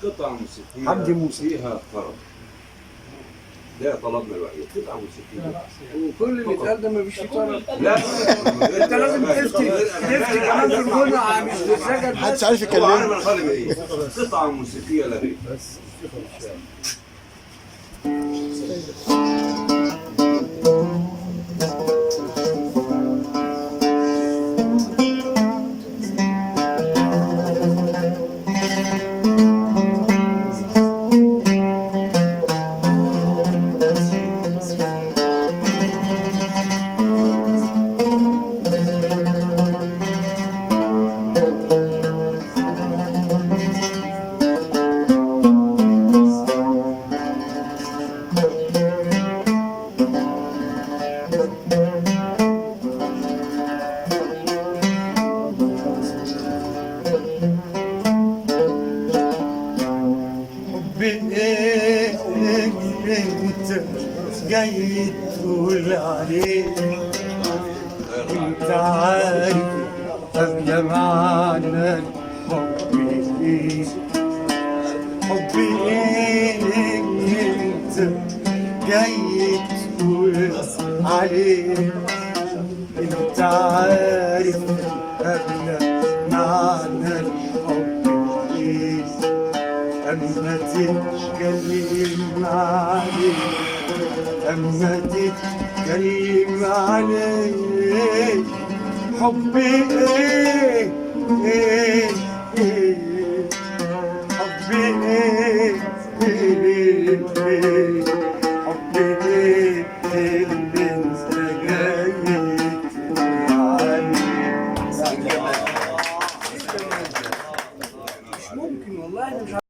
قطعة موسيقية حمدي موسى فيها طرب. ده طلبنا الوحيد، قطعة موسيقية. وكل اللي اتقال ده مفيش فيه طرب. لا انت لازم تفتي كمان في الغنى مش في السجن. محدش عارف هو يكلمه. عارف انا طالب ايه. قطعة موسيقية لا غير. بإيه انت جاي تقول عليه؟ انت عارف قبل معنى الحب ايه؟ حب ايه انت جاي تقول عليه؟ انت عارف قبل معنى الحب ايه؟ أما تتكلم عليه، أما تتكلم عليه، حب إيه إيه إيه، حب إيه إيه إيه.